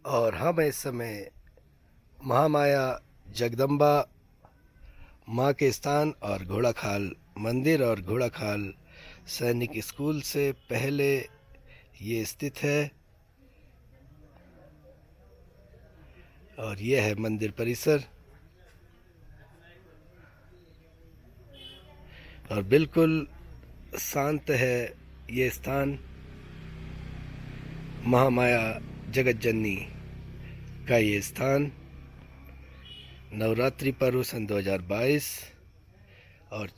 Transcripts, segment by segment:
और हम इस समय महामाया जगदम्बा माँ के स्थान और घोड़ाखाल मंदिर और घोड़ाखाल सैनिक स्कूल से पहले ये स्थित है। और यह है मंदिर परिसर और बिल्कुल शांत है ये स्थान। महामाया जगत जननी का ये स्थान नवरात्रि पर्व सन 2022 और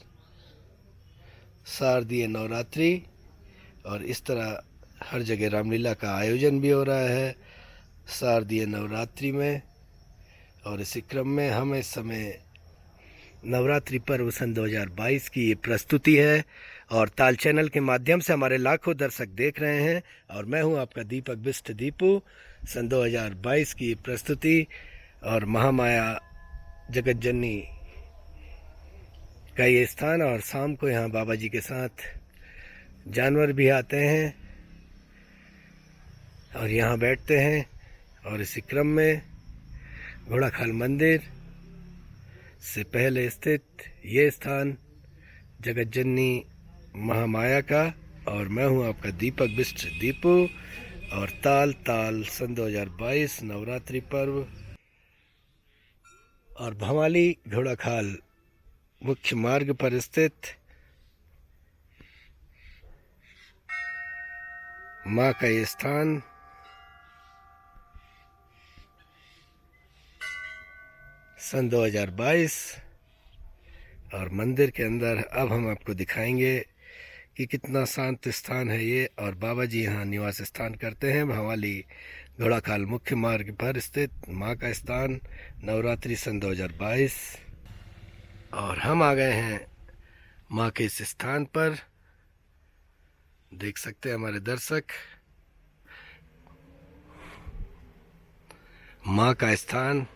शारदीय नवरात्रि और इस तरह हर जगह रामलीला का आयोजन भी हो रहा है शारदीय नवरात्रि में। और इसी क्रम में हम इस समय नवरात्रि पर्व सन 2022 की ये प्रस्तुति है और ताल चैनल के माध्यम से हमारे लाखों दर्शक देख रहे हैं। और मैं हूं आपका दीपक बिष्ट दीपू। सन 2022 की ये प्रस्तुति और महामाया जगत जननी का ये स्थान। और शाम को यहाँ बाबा जी के साथ जानवर भी आते हैं और यहाँ बैठते हैं। और इसी क्रम में घोड़ाखाल मंदिर से पहले स्थित ये स्थान जगत जननी महामाया का। और मैं हूं आपका दीपक बिष्ट दीपू। और ताल ताल सन 2022 नवरात्रि पर्व और भवाली घोड़ाखाल मुख्य मार्ग पर स्थित माँ का ये स्थान सन 2022। और मंदिर के अंदर अब हम आपको दिखाएंगे कि कितना शांत स्थान है ये। और बाबा जी यहाँ निवास स्थान करते हैं। भवाली घोड़ाखाल मुख्य मार्ग पर स्थित माँ का स्थान नवरात्रि सन 2022। और हम आ गए हैं माँ के इस स्थान पर। देख सकते हैं हमारे दर्शक माँ का स्थान।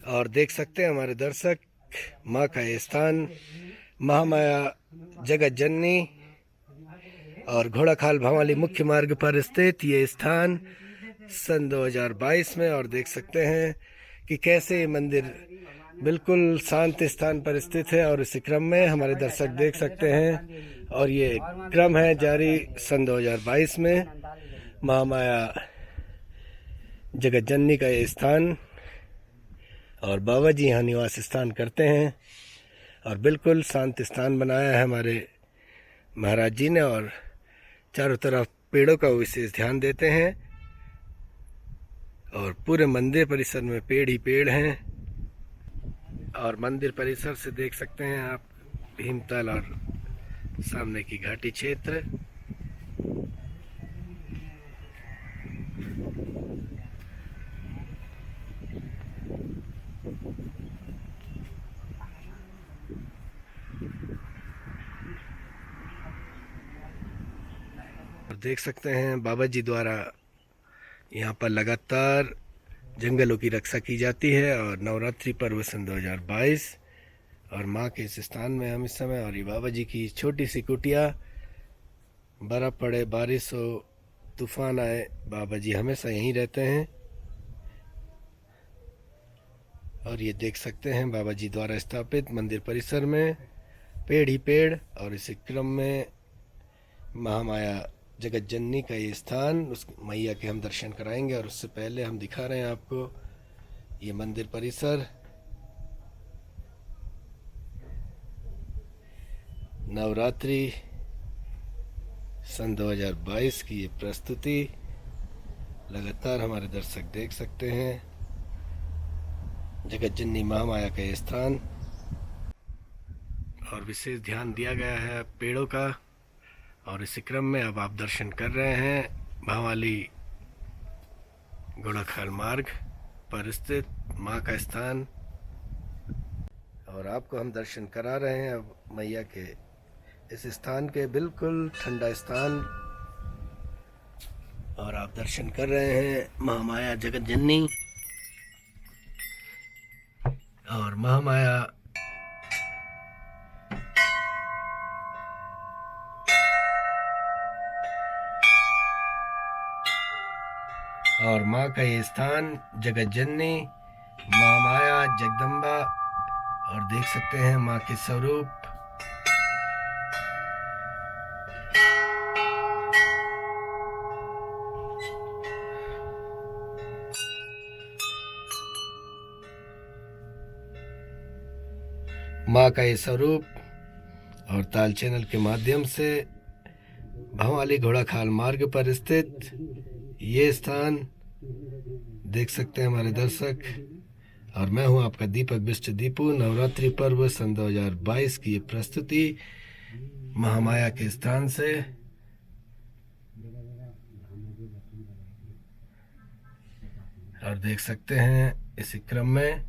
और देख सकते हैं हमारे दर्शक माँ का ये स्थान महामाया जगत जननी और घोड़ाखाल भवाली मुख्य मार्ग पर स्थित ये स्थान सन 2022 में। और देख सकते हैं कि कैसे ये मंदिर बिल्कुल शांत स्थान पर स्थित है। और इसी क्रम में हमारे दर्शक देख सकते हैं और ये क्रम है जारी सन 2022 में महामाया जगत जननी का ये स्थान। और बाबा जी यहाँ निवास स्थान करते हैं और बिल्कुल शांत स्थान बनाया है हमारे महाराज जी ने। और चारों तरफ पेड़ों का विशेष ध्यान देते हैं और पूरे मंदिर परिसर में पेड़ ही पेड़ हैं। और मंदिर परिसर से देख सकते हैं आप भीमताल और सामने की घाटी क्षेत्र। और देख सकते हैं बाबा जी द्वारा यहाँ पर लगातार जंगलों की रक्षा की जाती है। और नवरात्रि पर्व सन 2022 और माँ के इस स्थान में हम इस समय। और ये बाबा जी की छोटी सी कुटिया, बर्फ पड़े, बारिश हो, तूफान आए, बाबा जी हमेशा यहीं रहते हैं। और ये देख सकते हैं बाबा जी द्वारा स्थापित मंदिर परिसर में पेड़ ही पेड़। और इसी क्रम में महामाया जगत जननी का ये स्थान, उस मैया के हम दर्शन कराएंगे। और उससे पहले हम दिखा रहे हैं आपको ये मंदिर परिसर नवरात्रि सन 2022 की ये प्रस्तुति लगातार हमारे दर्शक देख सकते हैं। जगत जननी महामाया का ये स्थान और विशेष ध्यान दिया गया है पेड़ों का और इसी क्रम में अब आप दर्शन कर रहे हैं भावाली घोड़ाखाल मार्ग पर स्थित माँ का स्थान। और आपको हम दर्शन करा रहे हैं अब मैया के इस स्थान के, बिल्कुल ठंडा स्थान। और आप दर्शन कर रहे हैं महामाया जगत जननी और महामाया और माँ का ये स्थान जगत जननी महामाया जगदम्बा। और देख सकते हैं माँ के स्वरूप। माँ का ये स्वरूप और ताल चैनल के माध्यम से भावाली घोड़ाखाल मार्ग पर स्थित ये स्थान देख सकते हैं हमारे दर्शक। और मैं हूं आपका दीपक बिष्ट दीपू। नवरात्रि पर्व सन 2022 की ये प्रस्तुति महामाया के स्थान से। और देख सकते हैं इसी क्रम में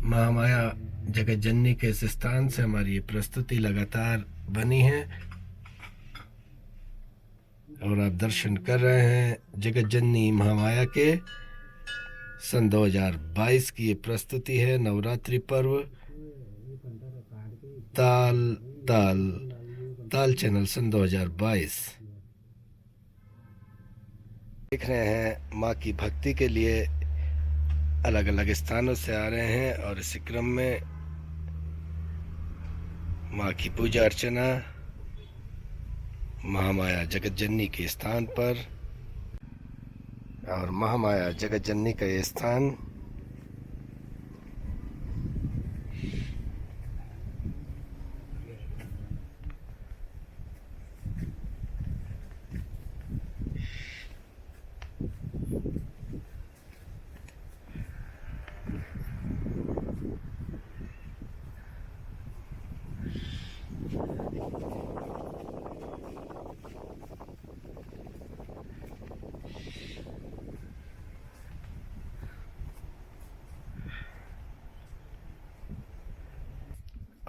महामाया जगत जननी के इस स्थान से हमारी ये प्रस्तुति लगातार बनी है। और आप दर्शन कर रहे हैं जगत जननी महामाया के सन 2022 की ये प्रस्तुति है। नवरात्रि पर्व ताल चैनल सन 2022। देख रहे हैं माँ की भक्ति के लिए अलग अलग स्थानों से आ रहे हैं। और इसी क्रम में माँ की पूजा अर्चना महामाया जगत जननी के स्थान पर। और महामाया जगत जननी का ये स्थान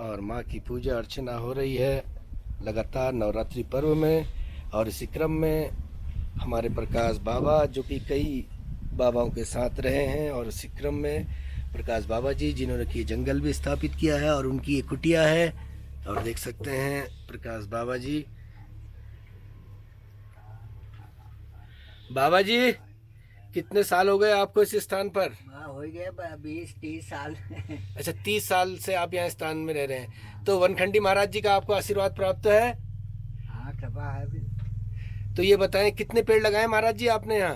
और माँ की पूजा अर्चना हो रही है लगातार नवरात्रि पर्व में। और इसी क्रम में हमारे प्रकाश बाबा जो कि कई बाबाओं के साथ रहे हैं, और इसी क्रम में प्रकाश बाबा जी जिन्होंने कि जंगल भी स्थापित किया है और उनकी एक कुटिया है। और देख सकते हैं प्रकाश बाबा जी। बाबा जी कितने साल हो गए आपको इस स्थान पर? हो गए 20-30 साल। अच्छा, 30 साल से आप यहाँ स्थान में रह रहे हैं। तो वनखंडी महाराज जी का आपको आशीर्वाद प्राप्त है? हाँ, कृपा है भी। तो ये बताएं कितने पेड़ लगाए महाराज जी आपने यहाँ?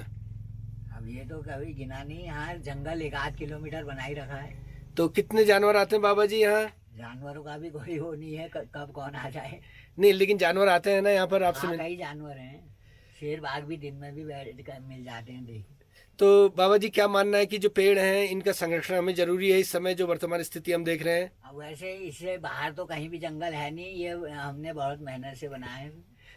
अब ये तो कभी गिना नहीं। यहाँ जंगल 1-8 किलोमीटर बना ही रखा है। तो कितने जानवर आते हैं बाबा जी यहाँ? जानवरों का भी कोई वो नहीं है कब कौन आ जाए। नहीं, लेकिन जानवर आते हैं ना यहाँ पर आपसे हाँ, कई जानवर हैं। शेर बाघ भी दिन में भी मिल जाते हैं। देखिए, तो बाबा जी क्या मानना है कि जो पेड़ हैं इनका संरक्षण हमें जरूरी है इस समय जो वर्तमान स्थिति हम देख रहे हैं? अब वैसे इससे बाहर तो कहीं भी जंगल है नहीं। ये हमने बहुत मेहनत से बनाए हैं।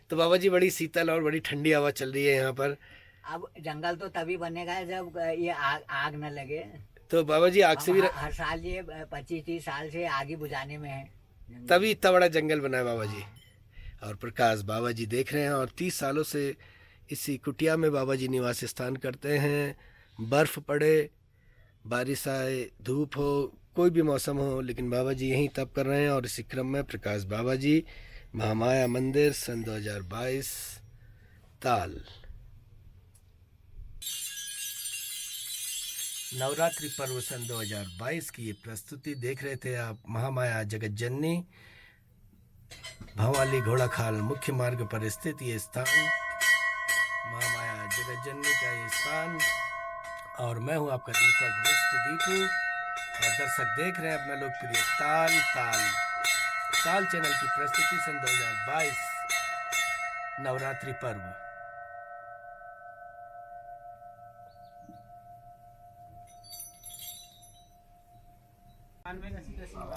तो बाबा जी बड़ी शीतल और बड़ी ठंडी हवा चल रही है यहाँ पर। अब जंगल तो तभी बनेगा जब ये आग न लगे। तो बाबा जी आग से भी हर साल ये 25-30 साल से आग ही बुझाने में है, तभी इतना बड़ा जंगल बना है बाबा जी। और प्रकाश बाबा जी देख रहे हैं और 30 सालों से इसी कुटिया में बाबा जी निवास स्थान करते हैं। बर्फ़ पड़े, बारिश आए, धूप हो, कोई भी मौसम हो, लेकिन बाबा जी यहीं तप कर रहे हैं। और इसी क्रम में प्रकाश बाबा जी महामाया मंदिर सन 2022 ताल। नवरात्रि पर्व सन 2022 की ये प्रस्तुति देख रहे थे आप। महामाया जगत जननी भावाली घोड़ाखाल मुख्य मार्ग पर स्थित ये स्थान, महामाया जगत जननी का ये स्थान। और मैं हूँ आपका दीपक बिष्ट दीपू। और दर्शक देख रहे हैं अपना लोकप्रिय ताल चैनल की प्रस्तुति सन 2022 नवरात्रि पर्व।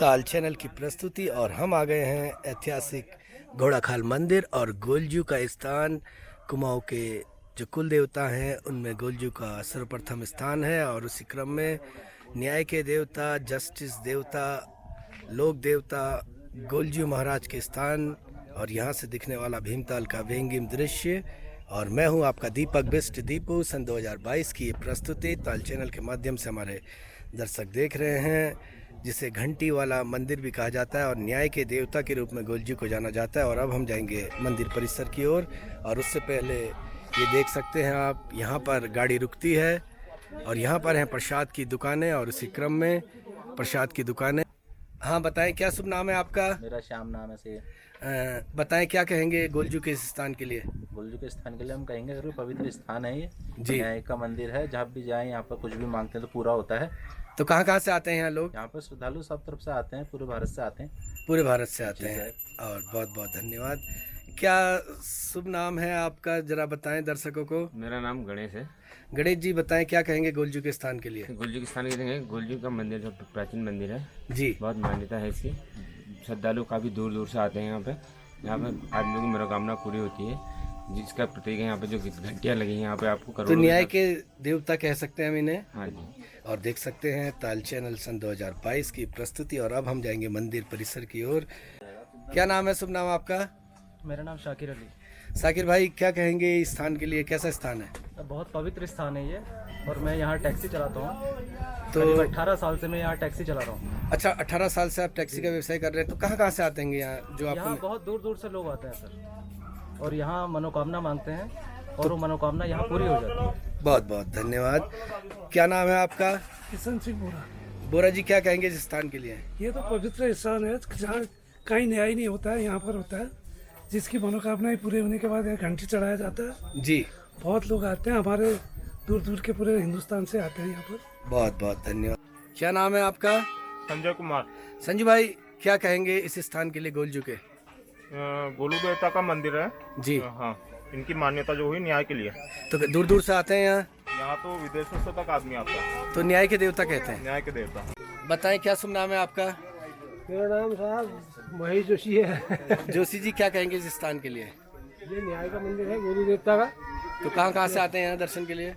ताल चैनल की प्रस्तुति। और हम आ गए हैं ऐतिहासिक घोड़ाखाल मंदिर और गोलजू का स्थान। कुमाऊं के जो कुल देवता हैं उनमें गोलजू का सर्वप्रथम स्थान है और उसी क्रम में न्याय के देवता, जस्टिस देवता, लोक देवता गोलजू महाराज के स्थान और यहाँ से दिखने वाला भीमताल का व्यंगिम दृश्य। और मैं हूँ आपका दीपक बिस्ट दीपू। सन 2022 की ये प्रस्तुति ताल चैनल के माध्यम से हमारे दर्शक देख रहे हैं, जिसे घंटी वाला मंदिर भी कहा जाता है और न्याय के देवता के रूप में गोलजू को जाना जाता है। और अब हम जाएंगे मंदिर परिसर की ओर और उससे पहले ये देख सकते हैं आप, यहाँ पर गाड़ी रुकती है और यहाँ पर हैं प्रसाद की दुकानें और उसी क्रम में प्रसाद की दुकानें। हाँ बताएं, क्या शुभ नाम है आपका? मेरा श्याम नाम है से। बताएं क्या कहेंगे गोलजू के इस स्थान के लिए? गोलजू के स्थान के लिए हम कहेंगे अगर पवित्र स्थान है ये जी। न्याय का मंदिर है, जहाँ भी जाएं यहाँ पर कुछ भी मांगते हैं तो पूरा होता है। तो कहाँ कहाँ से आते हैं यहाँ लोग? यहाँ पर श्रद्धालु सब तरफ से आते हैं, पूरे भारत से आते हैं। पूरे भारत से आते जी हैं और बहुत बहुत धन्यवाद। क्या शुभ नाम है आपका, जरा बताएं दर्शकों को। मेरा नाम गणेश है। गणेश जी बताएं क्या कहेंगे गोलजू के स्थान के लिए? गोलजू के स्थान के लिए गोलजू का मंदिर जो प्राचीन मंदिर है, जी। बहुत मान्यता है इसकी। श्रद्धालु काफ़ी दूर दूर से आते हैं यहाँ पे आदमियों की मनोकामना पूरी होती है, जिसका प्रतीक है यहाँ पे जो घंटियाँ लगी हैं यहाँ पे आपको तो करोड़ों न्याय के देवता कह सकते हैं हम इन्हें। हाँ जी। और देख सकते हैं ताल चैनल सन 2022 की प्रस्तुति। और अब हम जाएंगे मंदिर परिसर की ओर। क्या नाम है, शुभ नाम आपका? मेरा नाम शाकिर अली। साकिर भाई क्या कहेंगे इस स्थान के लिए, कैसा स्थान है? बहुत पवित्र स्थान है ये और मैं यहाँ टैक्सी चलाता हूँ। तो 18 साल से मैं यहाँ टैक्सी चला रहा हूँ। अच्छा, 18 साल से आप टैक्सी का व्यवसाय कर रहे हैं। तो कहाँ कहाँ से आते हैं यहाँ जो यहाँ आपको? बहुत दूर दूर से लोग आते हैं सर और यहाँ मनोकामना मांगते हैं और वो मनोकामना यहाँ पूरी हो जाती है। बहुत बहुत धन्यवाद। क्या नाम है आपका? किशन सिंह बोरा। बोरा जी क्या कहेंगे इस स्थान के लिए? ये तो पवित्र स्थान है जहाँ कहीं न्याय नहीं होता है, यहाँ पर होता है। जिसकी मनोकामनाएं पूरी होने के बाद यहाँ घंटी चढ़ाया जाता है। जी। बहुत लोग आते हैं, हमारे दूर दूर के पूरे हिंदुस्तान से आते हैं यहाँ पर। बहुत बहुत धन्यवाद। क्या नाम है आपका? संजय कुमार। संजू भाई क्या कहेंगे इस स्थान के लिए गोलजू के? गोलू देवता का मंदिर है जी। हाँ, इनकी मान्यता जो हुई न्याय के लिए। तो दूर दूर से आते हैं यहाँ? यहाँ तो विदेशों से तक आदमी आता है। तो न्याय के देवता कहते हैं। न्याय के देवता। बताएं क्या शुभ नाम है आपका? मेरा नाम साहब महेश जोशी है। जोशी जी क्या कहेंगे इस स्थान के लिए? ये न्याय का मंदिर है गोलू देवता का। तो कहाँ कहाँ से आते हैं यहाँ दर्शन के लिए?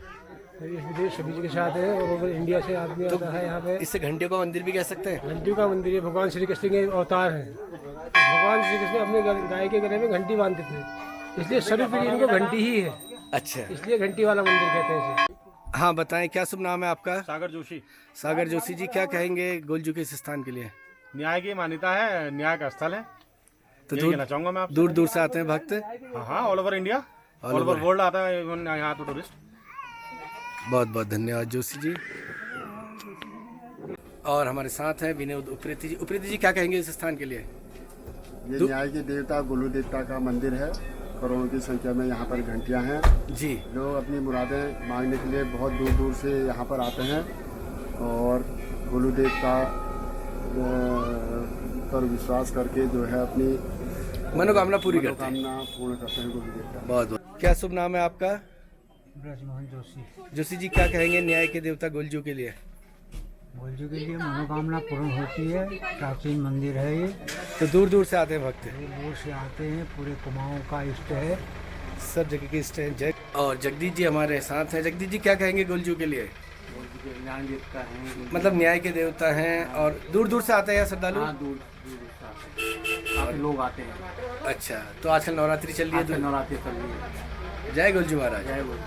देश विदेश सभी जगह से आते हैं और ओवर इंडिया से आदमी आता है यहाँ पे। इसे घंटियों का मंदिर भी कह सकते हैं। घंटियों का मंदिर है, भगवान श्री कृष्ण के अवतार है। भगवान श्री कृष्ण अपने गाय के गले में घंटी बांधते थे, इसलिए सभी पीढ़ी इनको घंटी ही है, अच्छा, इसलिए घंटी वाला मंदिर कहते हैं इसे। हाँ बताएं क्या शुभ नाम है आपका? सागर जोशी। सागर जोशी जी क्या कहेंगे गोलजू के इस स्थान के लिए? न्याय की मान्यता है, न्याय का स्थल है। तो यही कहना चाहूंगा मैं आपसे। दूर दूर से आते हैं भक्त। हाँ, all over India, all over world आता है यहाँ तो टूरिस्ट। बहुत बहुत धन्यवाद जोशी जी। और हमारे साथ हैं विनोद उप्रेती जी। उप्रेती जी क्या कहेंगे इस स्थान के लिए? ये न्याय के देवता गोलू देवता का मंदिर है। करोड़ों की संख्या में यहाँ पर घंटियाँ हैं। जी। लोग अपनी मुरादें मांगने के लिए बहुत दूर दूर से यहाँ पर आते हैं और गोलू देवता पर विश्वास करके जो है अपनी मनोकामना पूरी करते हैं। मनोकामना पूर्ण करते हैं गोलू देवता। बहुत बहुत। क्या शुभ नाम है आपका? ब्रजमोहन जोशी। जोशी जी क्या कहेंगे न्याय के देवता गोलजू के लिए? गोलजू के लिए मनोकामना पूर्ण होती है, प्राचीन मंदिर है ये। तो दूर दूर से आते हैं भक्त। दूर से आते हैं, पूरे कुमाऊं का इष्ट है। सब जगह के इष्ट हैं। जय। और जगदीश जी हमारे साथ हैं। जगदीश जी क्या कहेंगे गोलजू के लिए? न्याय देवता है, मतलब न्याय के देवता हैं और दूर दूर से आते हैं श्रद्धालु। दूर काफी लोग आते हैं। अच्छा, तो आजकल नवरात्रि चल रही है तो नवरात्रि चल रही है। जय गोलजू महाराज। जय बोल।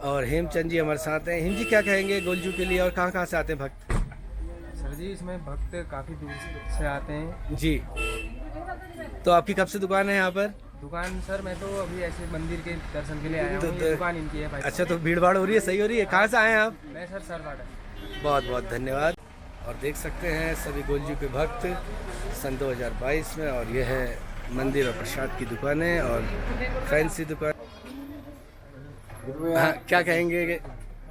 और हेमचंद जी हमारे साथ हैं। हेम जी क्या कहेंगे गोलजू के लिए और कहाँ कहाँ से आते हैं भक्त? सर जी इसमें भक्त काफ़ी दूर से आते हैं जी। तो आपकी कब से दुकान है यहाँ पर? दुकान सर मैं तो अभी ऐसे मंदिर के दर्शन के लिए आया तो- हूँ। ये दुकान इनकी है भाई। अच्छा, तो भीड़ भाड़ हो रही है, सही हो रही है। कहाँ से आए हैं आप? मैं सर सरवाड़ा। बहुत बहुत धन्यवाद। और देख सकते हैं सभी गोलजू के भक्त सन 2022 में। और यह है मंदिर और प्रसाद की दुकानें और फैंसी दुकान। हाँ, क्या कहेंगे,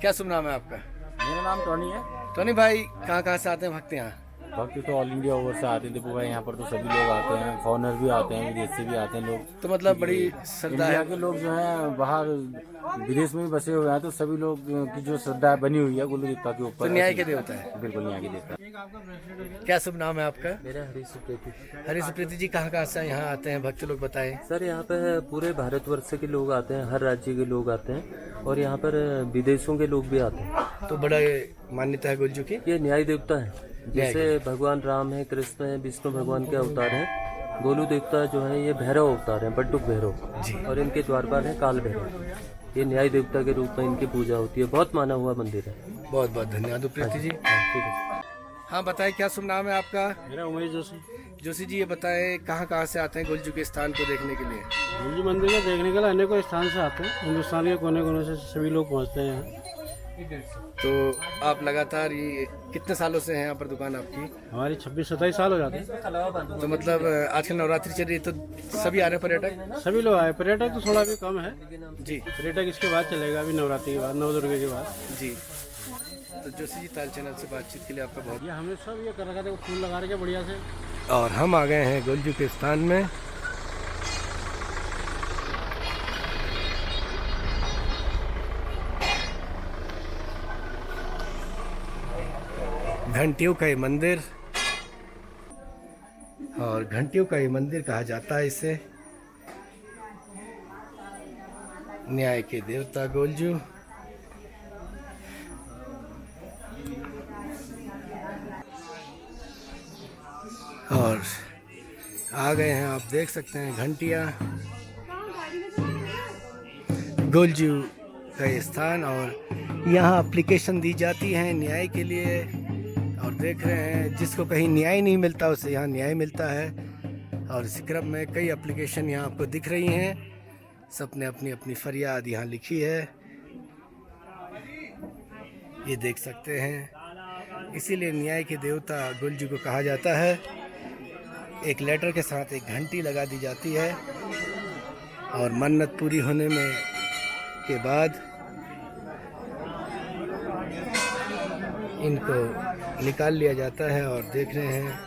क्या शुभ नाम है आपका? मेरा नाम टोनी है। टोनी भाई कहाँ कहाँ से आते हैं भक्त यहाँ? भक्त तो ऑल इंडिया ओवर से आते थे पूरा, यहाँ पर तो सभी लोग आते हैं, फॉरनर भी आते हैं, विदेश से भी आते हैं लोग। तो मतलब बड़ी श्रद्धा इंडिया है। के लोग जो हैं बाहर विदेश में भी बसे हुए हैं, तो सभी लोग की जो श्रद्धा बनी हुई है गुरु देवता के ऊपर, तो न्याय के देवता है। बिल्कुल न्याय के देवता। क्या शुभ नाम है आपका? मेरा हरीश सुप्रीति। हरीश प्रीति जी, कहाँ से यहाँ आते हैं भक्त लोग, बताएं। सर यहाँ पे पूरे भारतवर्ष के लोग आते हैं, हर राज्य के लोग आते हैं और यहाँ पर विदेशों के लोग भी आते हैं। तो बड़ा मान्यता है गोलजू की। ये न्याय देवता है, जैसे भगवान राम है, कृष्ण है, विष्णु भगवान के अवतार हैं। गोलू देवता जो है ये भैरव अवतार है, बटुक भैरव, और इनके द्वारपाल है काल भैरव। ये न्याय देवता के रूप में इनकी पूजा होती है, बहुत माना हुआ मंदिर है। बहुत बहुत धन्यवाद प्रीति जी। ठीक है। हाँ बताएं, क्या शुभ नाम है आपका? मेरा उमेश जोशी। जोशी जी, ये बताएं कहाँ से आते हैं गोलजू के स्थान को देखने के लिए? गुरुजी मंदिर को देखने के लिए अनेकों स्थान से आते हैं, हिंदुस्तान के कोने कोने से सभी लोग पहुँचते हैं यहाँ। तो आप लगातार ये कितने सालों से हैं यहाँ पर दुकान आपकी? हमारी 26-27 साल हो जाते हैं। तो मतलब आजकल नवरात्रि चल रही है, तो सभी आ रहे हैं पर्यटक? सभी लोग आए। पर्यटक तो थोड़ा भी कम है जी। पर्यटक इसके बाद चलेगा, अभी नवरात्रि के बाद, नवदुर्गा के बाद। जी। तो जोशी जी, ताल चैनल से बातचीत के लिए आपका बहुत। ये हमने सब ये कर रखा था, फूल लगा रखे बढ़िया से। और हम आ गए हैं गोलजू के स्थान में। घंटियों का ये मंदिर, और घंटियों का ये मंदिर कहा जाता है इसे। न्याय के देवता गोलजू। और आ गए हैं, आप देख सकते हैं घंटियां, गोलजू का ये स्थान। और यहाँ एप्लीकेशन दी जाती है न्याय के लिए। और देख रहे हैं, जिसको कहीं न्याय नहीं मिलता उसे यहाँ न्याय मिलता है। और इस क्रम में कई एप्लीकेशन यहाँ आपको दिख रही हैं, सबने अपनी अपनी फरियाद यहाँ लिखी है, ये देख सकते हैं। इसीलिए न्याय के देवता गोलजू को कहा जाता है। एक लेटर के साथ एक घंटी लगा दी जाती है, और मन्नत पूरी होने में के बाद इनको निकाल लिया जाता है। और देख रहे हैं,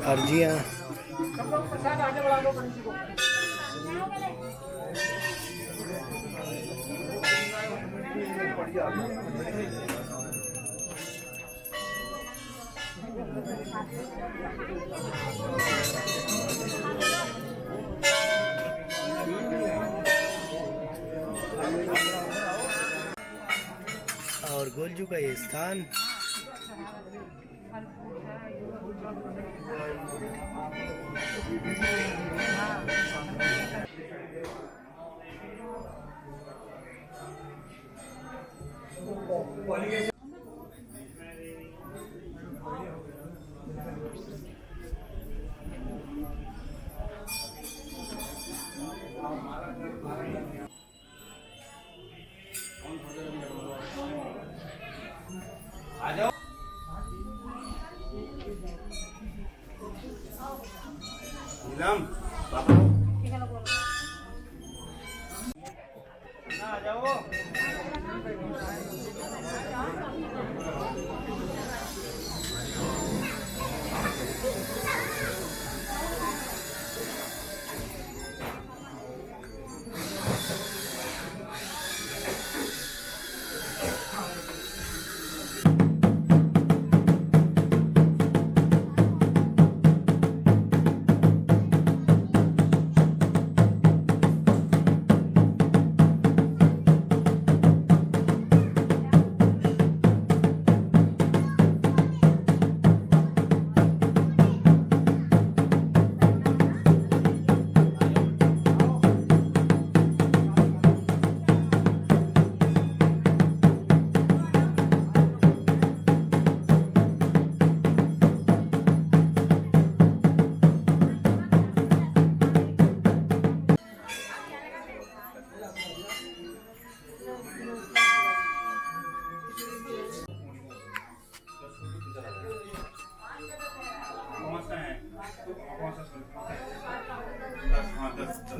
अर्जियां और गोलजू का ये स्थान।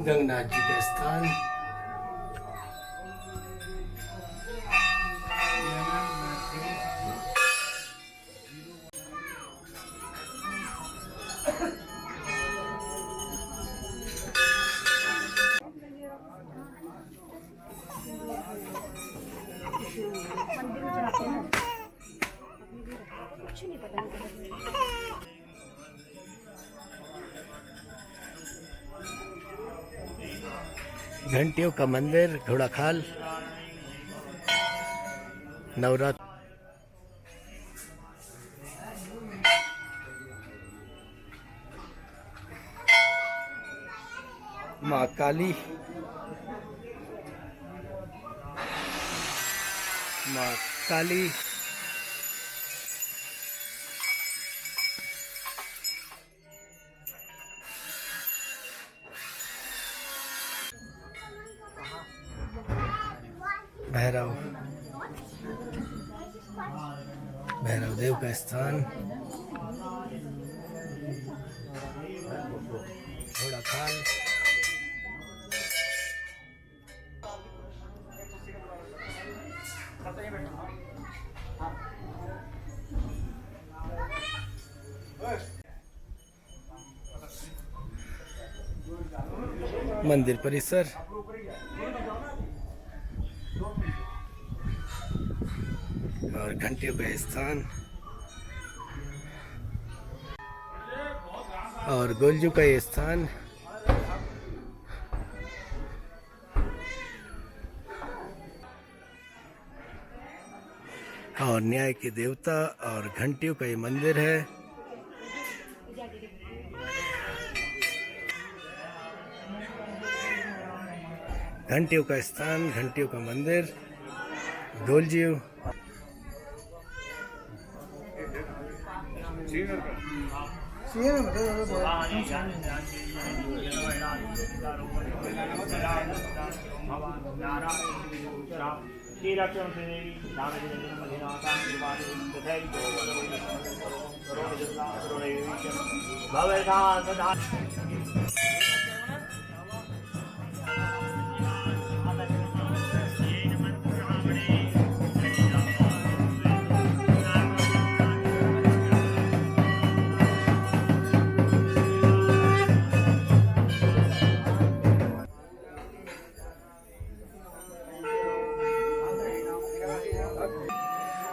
गंगनाथ जी का स्थान। मंदिर में चढ़ाते हैं। कुछ नहीं पता घंटियों का मंदिर घोड़ाखाल नवरात्र। माँ काली, माँ काली, भैरव, भैरव देव का स्थान घोड़ाखाल। मंदिर परिसर, और घंटियों का स्थान, और गोलजू का ये स्थान। और न्याय के देवता और घंटियों का ये मंदिर है। घंटियों का स्थान, घंटियों का मंदिर, गोलजू।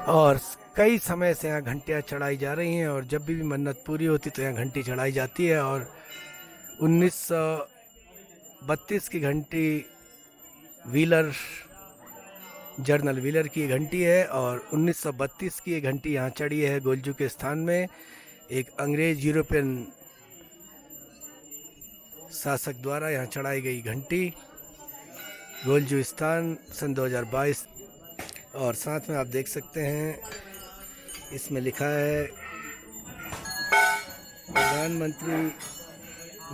और कई समय से यहाँ घंटियाँ चढ़ाई जा रही हैं, और जब भी मन्नत पूरी होती तो यहाँ घंटी चढ़ाई जाती है। और 1932 की घंटी व्हीलर, जर्नल व्हीलर की घंटी है, और 1932 की ये घंटी यहाँ चढ़ी है गोलजू के स्थान में। एक अंग्रेज यूरोपियन शासक द्वारा यहाँ चढ़ाई गई घंटी, गोलजू स्थान, सन 2022। और साथ में आप देख सकते हैं इसमें लिखा है प्रधानमंत्री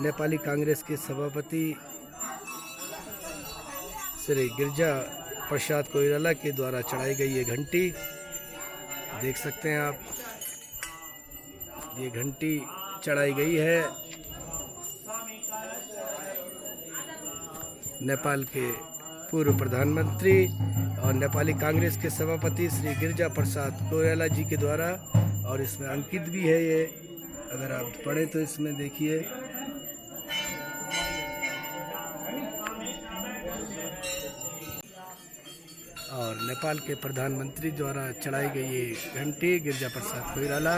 नेपाली कांग्रेस के सभापति श्री गिरजा प्रसाद कोइराला के द्वारा चढ़ाई गई ये घंटी। देख सकते हैं आप, ये घंटी चढ़ाई गई है नेपाल के पूर्व प्रधानमंत्री और नेपाली कांग्रेस के सभापति श्री गिरजा प्रसाद कोइराला जी के द्वारा। और इसमें अंकित भी है ये, अगर आप पढ़ें तो इसमें देखिए। और नेपाल के प्रधानमंत्री द्वारा चढ़ाई गई ये घंटी गिरजा प्रसाद कोइराला,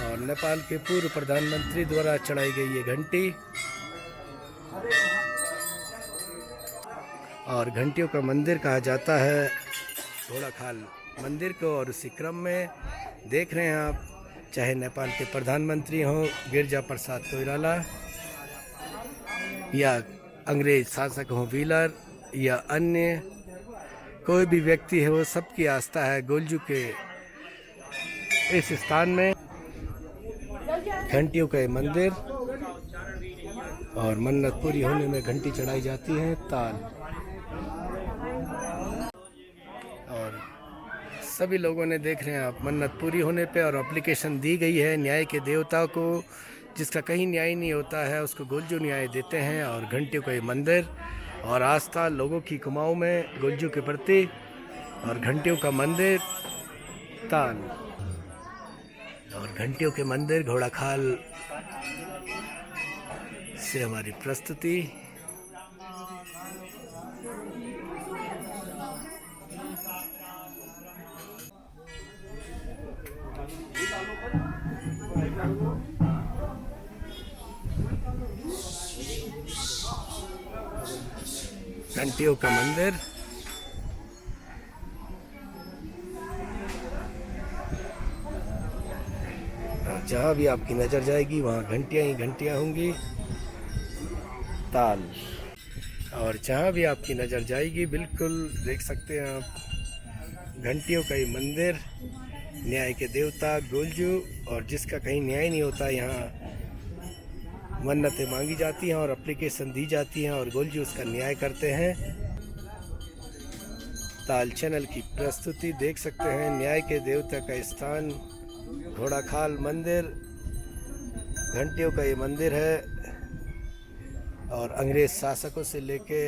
और नेपाल के पूर्व प्रधानमंत्री द्वारा चढ़ाई गई ये घंटी। और घंटियों का मंदिर कहा जाता है घोड़ाखाल मंदिर को। और उसी क्रम में देख रहे हैं आप, चाहे नेपाल के प्रधानमंत्री हों गिरजा प्रसाद कोइराला, या अंग्रेज शासक हों व्हीलर, या अन्य कोई भी व्यक्ति है, वो सबकी आस्था है गोलजू के इस स्थान में। घंटियों का ये मंदिर, और मन्नत पूरी होने में घंटी चढ़ाई जाती है, ताल। और सभी लोगों ने देख रहे हैं आप, मन्नत पूरी होने पे और एप्लीकेशन दी गई है न्याय के देवता को, जिसका कहीं न्याय नहीं होता है उसको गोलजू न्याय देते हैं। और घंटियों का ये मंदिर और आस्था लोगों की कुमाऊं में गोलजू के प्रति, और घंटियों का मंदिर, ताल। और घंटियों के मंदिर घोड़ाखाल से हमारी प्रस्तुति। घंटियों का मंदिर। जहाँ भी आपकी नज़र जाएगी वहाँ घंटियाँ ही घंटियाँ होंगी। ताल। और जहाँ भी आपकी नज़र जाएगी बिल्कुल देख सकते हैं आप घंटियों का ये मंदिर, न्याय के देवता गोलजू। और जिसका कहीं न्याय नहीं होता यहाँ मन्नतें मांगी जाती हैं और एप्लीकेशन दी जाती हैं और गोलजू उसका न्याय करते हैं। ताल चैनल की प्रस्तुति देख सकते हैं, न्याय के देवता का स्थान घोड़ाखाल मंदिर, घंटियों का ये मंदिर है। और अंग्रेज शासकों से लेके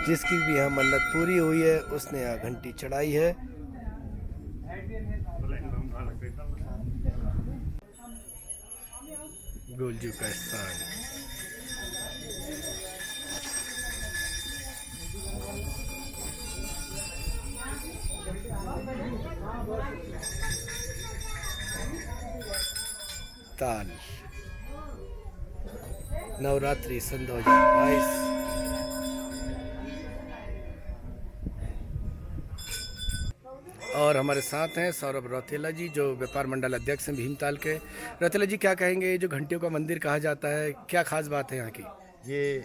जिसकी भी यहाँ मन्नत पूरी हुई है उसने यहाँ घंटी चढ़ाई है। गोलजू का स्थान। ताल नवरात्रि सन 2022। और हमारे साथ हैं सौरभ रौतेला जी जो व्यापार मंडल अध्यक्ष हैं भीमताल के। रौतेला जी क्या कहेंगे, ये जो घंटियों का मंदिर कहा जाता है क्या खास बात है यहाँ की? ये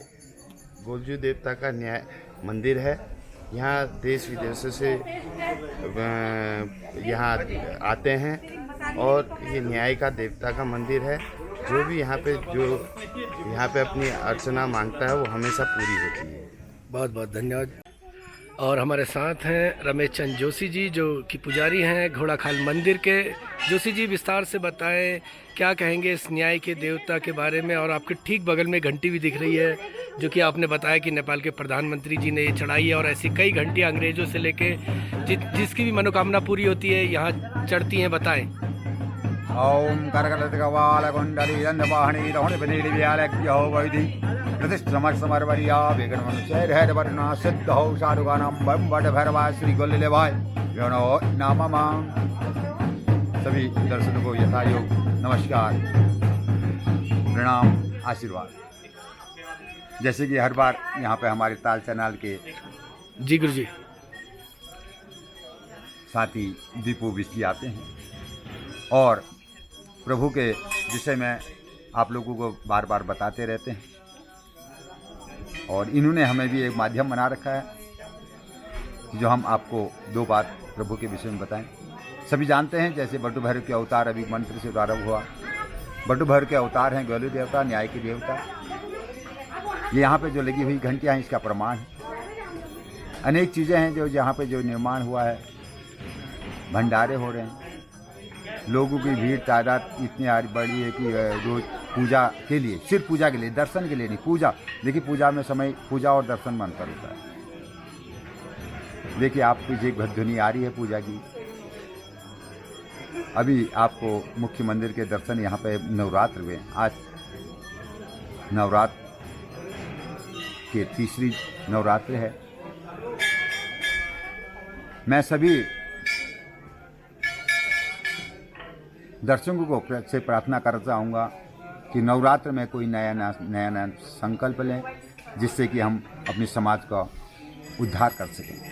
गोलजू देवता का न्याय मंदिर है। यहाँ देश विदेशों से यहाँ आते हैं और ये न्याय का देवता का मंदिर है। जो भी यहाँ पे अपनी अर्चना मांगता है वो हमेशा पूरी होती है। बहुत बहुत धन्यवाद। और हमारे साथ हैं रमेश चंद जोशी जी जो कि पुजारी हैं घोड़ाखाल मंदिर के। जोशी जी विस्तार से बताएं क्या कहेंगे इस न्याय के देवता के बारे में। और आपके ठीक बगल में घंटी भी दिख रही है जो कि आपने बताया कि नेपाल के प्रधानमंत्री जी ने ये चढ़ाई है और ऐसी कई घंटियाँ अंग्रेजों से लेके जिसकी भी मनोकामना पूरी होती है यहाँ चढ़ती हैं। बताएं। ओम करकलतकवालकुंडली दंडवाहनी रोहिणीव्यालक्यो वैधि प्रतिष्ठमर्वरिया वेगनमनुचैर्हैर्वर्णा सिद्धौ साधुगानां बम बट भैरवा श्री गोल्लेवाय योनो नाममा। सभी दर्शकों को यथायोग नमस्कार, प्रणाम, आशीर्वाद। जैसे कि हर बार यहाँ पे हमारे ताल चैनल के जी गुरुजी साथी दीपू बिस्ती आते हैं और प्रभु के विषय में आप लोगों को बार बार बताते रहते हैं। और इन्होंने हमें भी एक माध्यम बना रखा है जो हम आपको दो बात प्रभु के विषय में बताएं। सभी जानते हैं जैसे बटु भैरव के अवतार अभी मंत्र से प्रारंभ हुआ। बटु भैरव के अवतार हैं गोलू देवता, न्याय के देवता। ये यहाँ पे जो लगी हुई घंटियाँ हैं इसका प्रमाण है। अनेक चीज़ें हैं जो यहाँ पे जो निर्माण हुआ है, भंडारे हो रहे हैं, लोगों की भीड़ तादाद इतनी बड़ी है कि रोज पूजा के लिए, सिर्फ पूजा के लिए, दर्शन के लिए नहीं, पूजा। देखिए पूजा में समय पूजा और दर्शन में अंतर होता है। देखिए आप पीछे एक ध्वनि आ रही है पूजा की। अभी आपको मुख्य मंदिर के दर्शन यहाँ पे नवरात्र हुए। आज नवरात्र के तीसरी नवरात्र है। मैं सभी दर्शकों को से प्रार्थना करना चाहूँगा कि नवरात्र में कोई नया संकल्प लें जिससे कि हम अपने समाज का उद्धार कर सकें।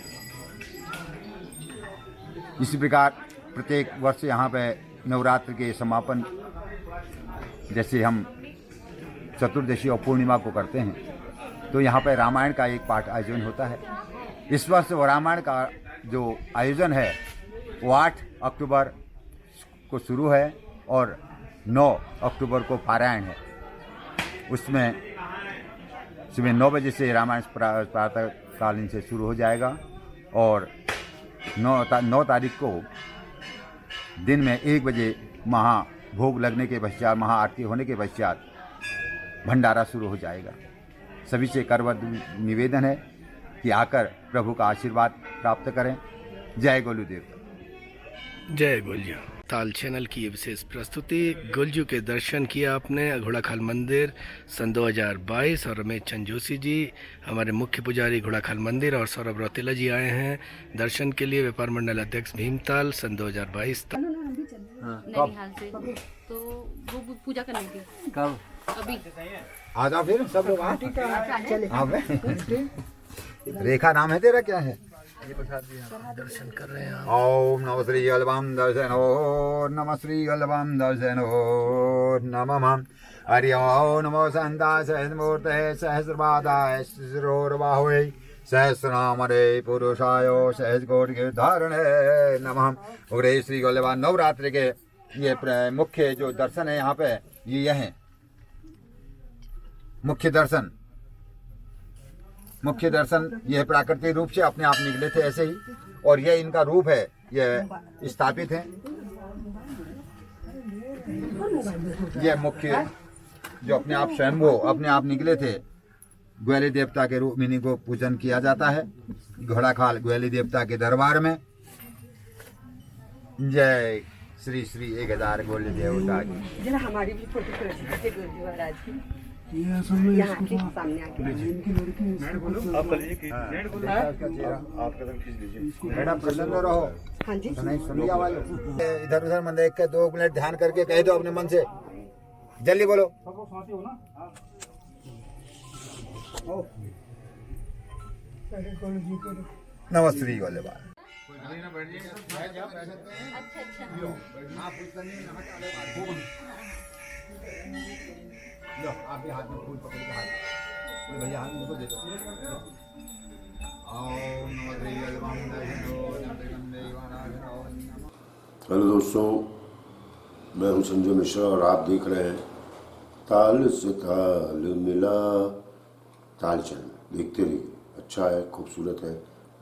इसी प्रकार प्रत्येक वर्ष यहाँ पे नवरात्र के समापन जैसे हम चतुर्दशी और पूर्णिमा को करते हैं तो यहाँ पे रामायण का एक पाठ आयोजन होता है। इस वर्ष रामायण का जो आयोजन है वो 8 अक्टूबर को शुरू है और 9 अक्टूबर को पारायण है। उसमें सुबह 9 बजे से रामायण प्रातःकालीन से शुरू हो जाएगा और 9 तारीख को दिन में 1 बजे महाभोग लगने के पश्चात, महाआरती होने के पश्चात भंडारा शुरू हो जाएगा। सभी से करबद्ध निवेदन है कि आकर प्रभु का आशीर्वाद प्राप्त करें। जय गोलू देवता। जय गोलजू। ताल चैनल की ये विशेष प्रस्तुति। गोलजू के दर्शन किया आपने घोड़ाखाल मंदिर सन 2022 और रमेश चंद जोशी जी हमारे मुख्य पुजारी घोड़ाखाल मंदिर और सौरभ रौतेला जी आए हैं दर्शन के लिए। व्यापार मंडल अध्यक्ष भीमताल सन 2022 तक। नैनीहाल से तो वो पूजा करनी थी। कब? अभी आ जाओ फिर सब लोग आ रेखा नाम है तेरा, क्या है? दर्शन कर रहे हैं। ओम नमः श्री गलवाम दर्शन ओम नमः श्री गलवाम दर्शन ओम नमः हरि ओम नमो संता सहस्रमूर्तये सहस्रपादाय शिरोर्बाहुवे सहस्रनामरे पुरुषाय सहस्रकोटि के धारणे नमः। और श्री गलवान नवरात्रि के ये मुख्य जो दर्शन है यहाँ पे ये हैं मुख्य दर्शन ये प्राकृतिक रूप से अपने आप निकले थे ऐसे ही, और ये इनका रूप है, ये स्थापित है। ये मुख्य जो अपने आप स्वयंभू अपने आप निकले थे ग्वाली देवता के रूप में इनको पूजन किया जाता है घोड़ाखाल ग्वाली देवता के दरबार में। जय श्री श्री 1000 ग्वाली देवता की। हमारी भी फोटो गुरुजी महाराज की यहाँ के सामने आके मैडम प्रसन्न रहो। हाँ जी सुनिए आवाज इधर उधर मन देख के 2 मिनट ध्यान करके कह दो अपने मन से, जल्दी बोलो। नमस्ते वाले बात लो आप भी हाथ में फूल पकड़ के हाथ भैया हाथ मुझको दे दो। हेलो दोस्तों, मैं हूं संजय मिश्रा और आप देख रहे हैं ताल से ताल मिला ताल चैनल। देखते रहिए, अच्छा है, खूबसूरत है,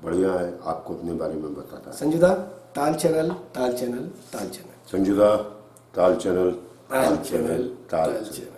बढ़िया है, आपको अपने बारे में बताता है। संजुदा ताल चैनल ताल चैनल ताल चैनल संजुदा ताल चैनल ताल चैनल ताल चैनल।